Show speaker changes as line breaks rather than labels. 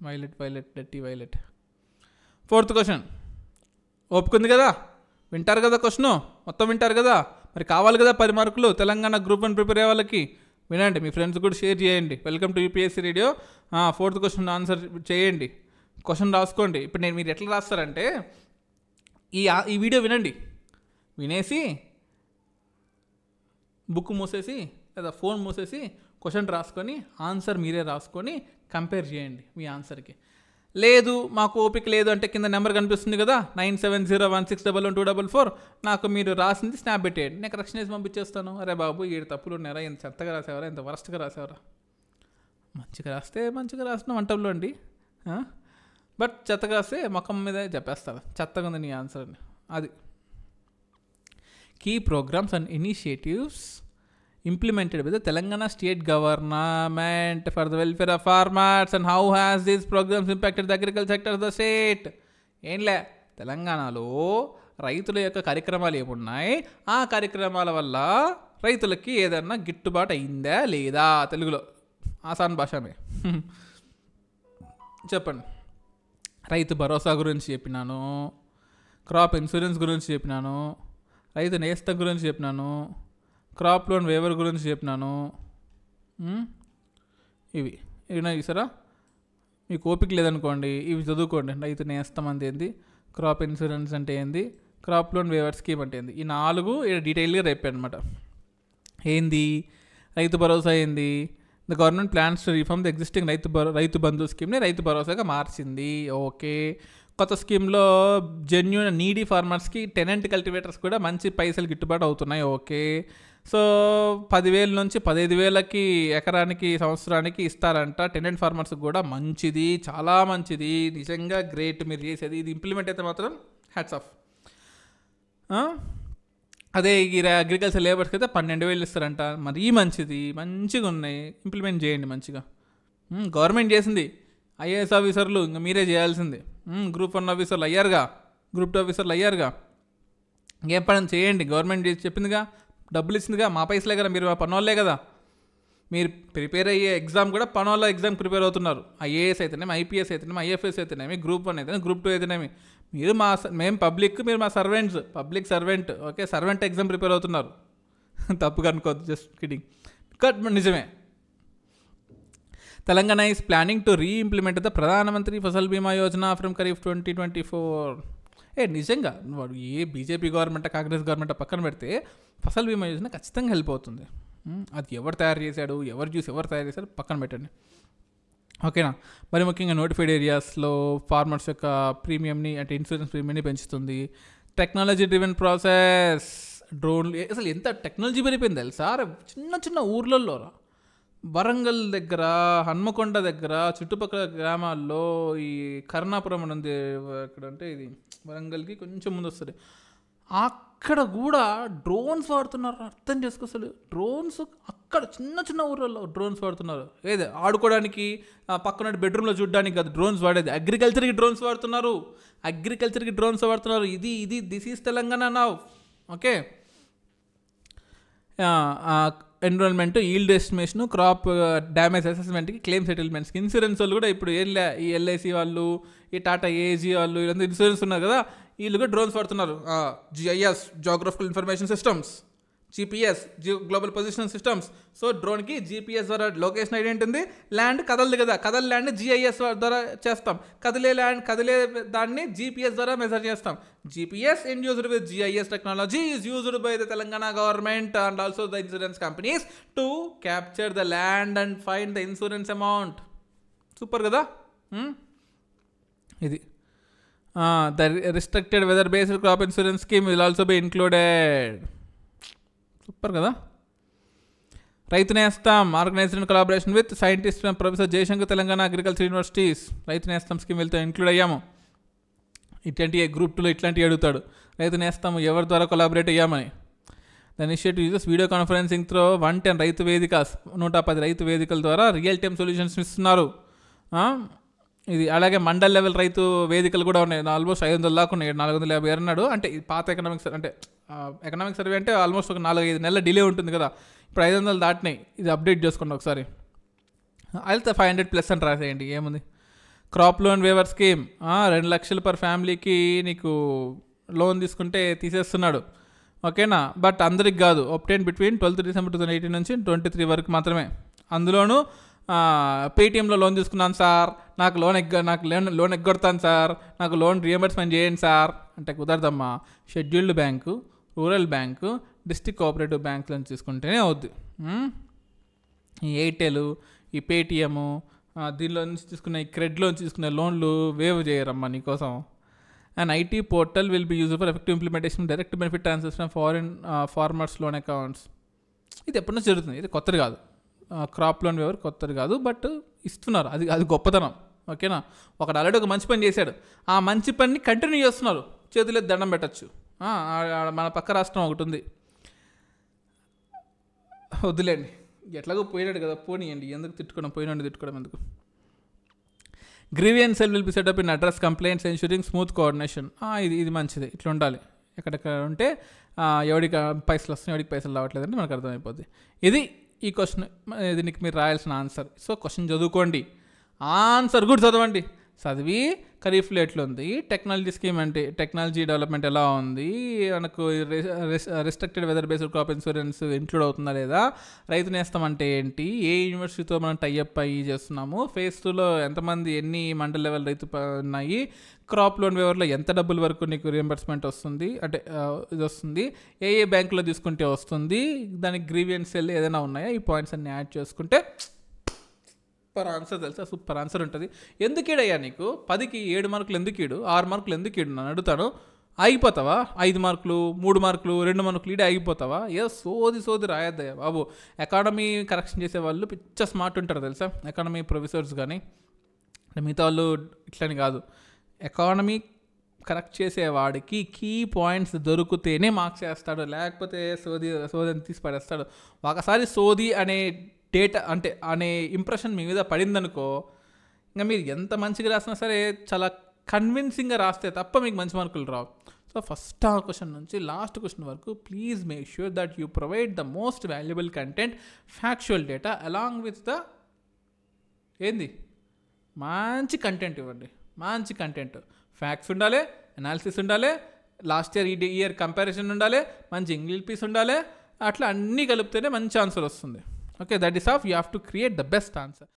Violet dirty violet. 4th question ఒప్పుకుంది కదా, వింటారు కదా, క్వశ్చను మొత్తం వింటారు కదా, మరి కావాలి కదా 10 మార్కులు తెలంగాణ గ్రూప్ 1 ప్రిపేర్ అయ్యే వాళ్ళకి. వినండి, మీ ఫ్రెండ్స్ కూడా షేర్ చేయండి. Welcome to UPSC radio. 4th question answer చేయండి, క్వశ్చన్ రాసుకోండి. ఇప్పుడు మీరు ఎట్లా రాస్తారంటే ఈ వీడియో వినండి, వినేసి బుక్ మూసేసి లేదా ఫోన్ మూసేసి క్వశ్చన్ రాసుకొని ఆన్సర్ మీరే రాసుకొని కంపేర్ చేయండి మీ ఆన్సర్కి. లేదు మాకు ఓపిక లేదు అంటే కింద నెంబర్ కనిపిస్తుంది కదా 9701611244, నాకు మీరు రాసింది స్నాప్ పెట్టేయండి, నేను కరెక్షన్ చేసి పంపించేస్తాను. అరే బాబు 7 తప్పులు ఉన్నారా, ఎంత చెత్తగా రాసేవారా, ఎంత వరస్ట్గా రాసేవారా. మంచిగా రాస్తే మంచిగా రాసిన వంటల్లో అండి, బట్ చెత్తగా రాస్తే ముఖం మీద చెప్పేస్తారు చెత్తగా ఉంది నీ ఆన్సర్ అని. అది key programs and initiatives implemented by the Telangana state government for the welfare of farmers and how has these programs impacted the agriculture sector of the state. ఏంలే, తెలంగాణలో రైతుల యొక్క కార్యక్రమాలు ఏమున్నాయి, ఆ కార్యక్రమాల వల్ల రైతులకి ఏదన్నా గిట్టుబాటు అయిందా లేదా, తెలుగులో ఆసాన్ భాషమే చెప్పండి. రైతు భరోసా గురించి చెప్పినాను, క్రాప్ ఇన్సూరెన్స్ గురించి చెప్పినాను, రైతు నేస్తం గురించి చెప్పినాను, క్రాప్ లోన్ వేవర్ గురించి చెప్పినాను. ఇవి చూసారా, మీకు ఓపిక లేదనుకోండి ఇవి చదువుకోండి. రైతు నేస్తం అంటే ఏంది, క్రాప్ ఇన్సూరెన్స్ అంటే ఏంది, క్రాప్ లోన్ వేవర్ స్కీమ్ అంటే ఏంది, ఈ 4 డీటెయిల్గా రేపాయి అనమాట. ఏంది రైతు భరోసా ఏంది, the government plans to reform the existing Rythu Bandhu స్కీమ్ని రైతు భరోసాగా మార్చింది. ఓకే, కొత్త స్కీమ్లో జెన్యూన్ నీడీ ఫార్మర్స్కి టెనెంట్ కల్టివేటర్స్ కూడా మంచి పైసలు గిట్టుబాటు అవుతున్నాయి. ఓకే, సో 10,000 నుంచి 15,000కి ఎకరానికి సంవత్సరానికి ఇస్తారంట టెనెంట్ ఫార్మర్స్కి కూడా. మంచిది, చాలా మంచిది, నిజంగా గ్రేట్ మీరు చేసేది. ఇది ఇంప్లిమెంట్ అయితే మాత్రం హ్యాట్స్ ఆఫ్. అదే ఈ అగ్రికల్చర్ లేబర్స్కి అయితే 12,000 ఇస్తారంట, మరీ మంచిది, మంచిగా ఉన్నాయి, ఇంప్లిమెంట్ చేయండి మంచిగా. గవర్నమెంట్ చేసింది, ఐఏఎస్ ఆఫీసర్లు ఇంకా మీరే చేయాల్సింది. గ్రూప్ 1 ఆఫీసర్లు అయ్యారుగా, గ్రూప్ 2 ఆఫీసర్లు అయ్యారుగా, ఇంకేం పని చేయండి. గవర్నమెంట్ చెప్పిందిగా, డబ్బులు ఇచ్చిందిగా, మా పైసలే కదా, మీరు మా పనోళ్ళే కదా. మీరు ప్రిపేర్ అయ్యే ఎగ్జామ్ కూడా పనోళ్ళ ఎగ్జామ్ ప్రిపేర్ అవుతున్నారు. ఐఏఎస్ అయితేనేమి, ఐపీఎస్ అయితేనేమి, ఐఎఫ్ఎస్ అయితేనేమి, గ్రూప్ 1 అయితేనేమి, గ్రూప్ 2 అయితేనేమి. మీరు మేము పబ్లిక్, మీరు మా servants, public servant. Okay, servant exam prepare అవుతున్నారు. తప్పుగా అనుకోవద్దు, జస్ట్ కిడింగ్. నిజమే. Telangana is planning to reimplement the Pradhan Mantri Fasal Bima Yojana from Kharif 2024. నిజంగా వాడు ఏ బీజేపీ గవర్నమెంట్ కాంగ్రెస్ గవర్నమెంట్ పక్కన పెడితే ఫసల్ బీమా యోజన ఖచ్చితంగా హెల్ప్ అవుతుంది. అది ఎవరు తయారు చేశాడు, ఎవరు తయారు చేశాడు పక్కన పెట్టండి. ఓకేనా. మరి ముఖ్యంగా నోటిఫైడ్ ఏరియాస్లో ఫార్మర్స్ యొక్క ప్రీమియంని అంటే ఇన్సూరెన్స్ ప్రీమియంని పెంచుతుంది. టెక్నాలజీ డ్రివెన్ ప్రాసెస్, డ్రోన్లు, అసలు ఎంత టెక్నాలజీ పెరిగిపోయింది తెలుసా. చిన్న చిన్న ఊర్లలో, వరంగల్ దగ్గర, హన్మకొండ దగ్గర, చుట్టుపక్కల గ్రామాల్లో, ఈ కర్ణాపురం అని ఉంది ఎక్కడ అంటే ఇది వరంగల్కి కొంచెం ముందు వస్తుంది, అక్కడ కూడా డ్రోన్స్ వాడుతున్నారు. అర్థం చేసుకో, అసలు డ్రోన్స్ అక్కడ చిన్న చిన్న ఊర్లలో డ్రోన్స్ వాడుతున్నారు. ఏదే ఆడుకోవడానికి, పక్కన బెడ్రూమ్లో చూడడానికి కాదు డ్రోన్స్ వాడేది, అగ్రికల్చర్కి డ్రోన్స్ వాడుతున్నారు. ఇది this is Telangana now. Okay, enrolment, yield estimation, crop damage అసెస్మెంట్కి, క్లెయిమ్ సెటిల్మెంట్స్కి. ఇన్సూరెన్స్ వాళ్ళు కూడా ఇప్పుడు ఈ ఎల్ఐసి వాళ్ళు, ఈ టాటా ఏజీ వాళ్ళు, వీళ్ళందరూ ఇన్సూరెన్స్ ఉన్నారు కదా, వీళ్ళు కూడా డ్రోన్స్ వాడుతున్నారు. GIS, geographical information systems, GPS, global position systems. So డ్రోన్కి జీపీఎస్ ద్వారా లొకేషన్ ఐడెంటిటీ ఉంది. ల్యాండ్ కదలదు కదా, కదల ల్యాండ్ జిఐఎస్ ద్వారా చేస్తాం, కదిలే దాన్ని జీపీఎస్ ద్వారా మెజర్ చేస్తాం. GPS induced with GIS technology is used by the Telangana government and also the insurance companies to capture the land and find the insurance amount. Super కదా. ఇది the restricted weather based crop insurance scheme will also be included. Super కదా. Rythu Nestham, organised in collaboration with scientist professor Jayashankar Telangana agriculture universities. Rythu Nestham scheme వెళ్తే include అయ్యాము. ఇట్లాంటి group 2లో ఇట్లాంటివి అడుగుతాడు, రైతు నేస్తాము ఎవరి ద్వారా కొలాబరేట్ అయ్యామని. The initiative uses video conferencing through 110 రైతు వేదికస్, 110 రైతు వేదికల ద్వారా రియల్ టైమ్ సొల్యూషన్స్ ఇస్తున్నారు. ఇది అలాగే మండల్ లెవెల్ రైతు వేదికలు కూడా ఉన్నాయి. ఆల్మోస్ట్ 500 దాకా ఉన్నాయి, 450 అన్నాడు. అంటే పాత ఎకనామిక్ సర్వే అంటే ఆల్మోస్ట్ ఒక 4-5 నెలల డిలే ఉంటుంది కదా, ఇప్పుడు 500 దాటినాయి. ఇది అప్డేట్ చేసుకోండి ఒకసారి. అయితే 500+ అని రాసేయండి, ఏముంది. క్రాప్ లోన్ వేవర్ స్కీమ్ 2 లక్షలు పర్ ఫ్యామిలీకి నీకు లోన్ తీసుకుంటే తీసేస్తున్నాడు. ఓకేనా, బట్ అందరికి కాదు. ఒప్టైన్ బిట్వీన్ 12th December 2018 నుంచి 23 వరకు మాత్రమే. అందులోనూ పేటిఎంలో లోన్ తీసుకున్నాను సార్, నాకు లోన్ ఎగ్గొడతాను సార్, నాకు లోన్ రియంబర్స్మెంట్ చేయండి సార్ అంటే కుదరదమ్మా. Scheduled bank, rural bank, district cooperative బ్యాంకుల నుంచి తీసుకుంటేనే అవుద్ది. ఈ ఎయిర్టెల్, ఈ పేటిఎము, దీనిలో నుంచి తీసుకున్న ఈ క్రెడ్లో నుంచి తీసుకునే లోన్లు వేవ్ చేయరమ్మా నీకోసం. And IT portal will be use for effective implementation direct benefit transfers from farmers loan accounts. ఇది ఎప్పటి నుంచి జరుగుతుంది, ఇది కొత్తది కాదు. క్రాప్ లోన్ వేవర్ కొత్తది కాదు, బట్ ఇస్తున్నారు. అది గొప్పతనం. ఓకేనా, ఒకడు ఆల్రెడీ ఒక మంచి పని చేశాడు, ఆ మంచి పనిని కంటిన్యూ చేస్తున్నారు. చేతులు దండం పెట్టచ్చు. మన పక్క రాష్ట్రం ఒకటి ఉంది, వద్దులేండి, ఎట్లాగో పోయినాడు కదా, పోనీయండి, ఎందుకు తిట్టుకోవడం ఎందుకు. Grievance cell will be setup in address complaints ensuring smooth coordination. ఇది మంచిది, ఇట్లా ఉండాలి. ఎక్కడెక్కడ ఉంటే ఎవడికి పైసలు వస్తున్నాయి, ఎవడికి పైసలు రావట్లేదంటే మనకు అర్థమైపోద్ది. ఇది ఈ క్వశ్చన్, దీనికి మీరు రాయాల్సిన ఆన్సర్. సో క్వశ్చన్ చదువుకోండి, ఆన్సర్ కూడా చదవండి. చదివి ఖరీఫ్లో ఎట్లుంది, టెక్నాలజీ స్కీమ్ అంటే టెక్నాలజీ డెవలప్మెంట్ ఎలా ఉంది, మనకు restricted weather based crop insurance include అవుతుందా లేదా, రైతు నేస్తం అంటే ఏంటి, ఏ యూనివర్సిటీతో మనం టైఅప్ అయ్యి చేస్తున్నాము, ఫేజ్ 2లో ఎంతమంది ఎన్ని మండల్ లెవెల్ రైతు ఉన్నాయి, క్రాప్ లోన్ వేవర్లో ఎంత డబ్బుల వరకు నీకు రియంబర్స్మెంట్ వస్తుంది, అంటే ఇది వస్తుంది, ఏ బ్యాంకులో తీసుకుంటే వస్తుంది, దానికి గ్రీవియన్స్ సెల్ ఏదైనా ఉన్నాయా, ఈ పాయింట్స్ అన్ని యాడ్ చేసుకుంటే సూపర్ ఆన్సర్. తెలుసా, సూపర్ ఆన్సర్ ఉంటుంది. ఎందుకు ఈడయ్యా నీకు 10కి 7 మార్కులు ఎందుకు ఈడు, 6 మార్కులు ఎందుకు ఈడు నన్ను అడుగుతాను. ఆగిపోతావా? 5 మార్కులు, 3 మార్కులు, 2 మార్కులు ఈడే ఆగిపోతావా? సోది రాయద్దయ్యా బాబు. ఎకానమీ కరెక్షన్ చేసే వాళ్ళు పిచ్చ స్మార్ట్ ఉంటారు తెలుసా, ఎకానమీ ప్రొఫెసర్స్ కానీ. మిగతా వాళ్ళు ఇట్లని కాదు, ఎకానమీ కరెక్ట్ చేసేవాడికి కీ పాయింట్స్ దొరికితేనే మార్క్స్ వేస్తాడు, లేకపోతే సోదని తీసి పడేస్తాడు. ఒకసారి సోది అనే డేటా అంటే అనే ఇంప్రెషన్ మీ మీద పడిందనుకో, ఇంకా మీరు ఎంత మంచిగా రాసినా సరే చాలా కన్విన్సింగ్గా రాస్తే తప్ప మీకు మంచి మార్కులు రావు. సో ఫస్ట్ క్వశ్చన్ నుంచి లాస్ట్ క్వశ్చన్ వరకు please make sure that you provide the most valuable content, factual data along with the మంచి కంటెంట్ ఇవ్వండి. మంచి కంటెంట్, ఫ్యాక్ట్స్ ఉండాలి, అనాలిసిస్ ఉండాలి, లాస్ట్ ఇయర్ కంపారిజన్ ఉండాలి, మంచి ఇంగ్లీష్ పీస్ ఉండాలి. అట్లా అన్నీ కలిపితేనే మంచి ఆన్సర్ వస్తుంది. Okay, that is how you have to create the best answer.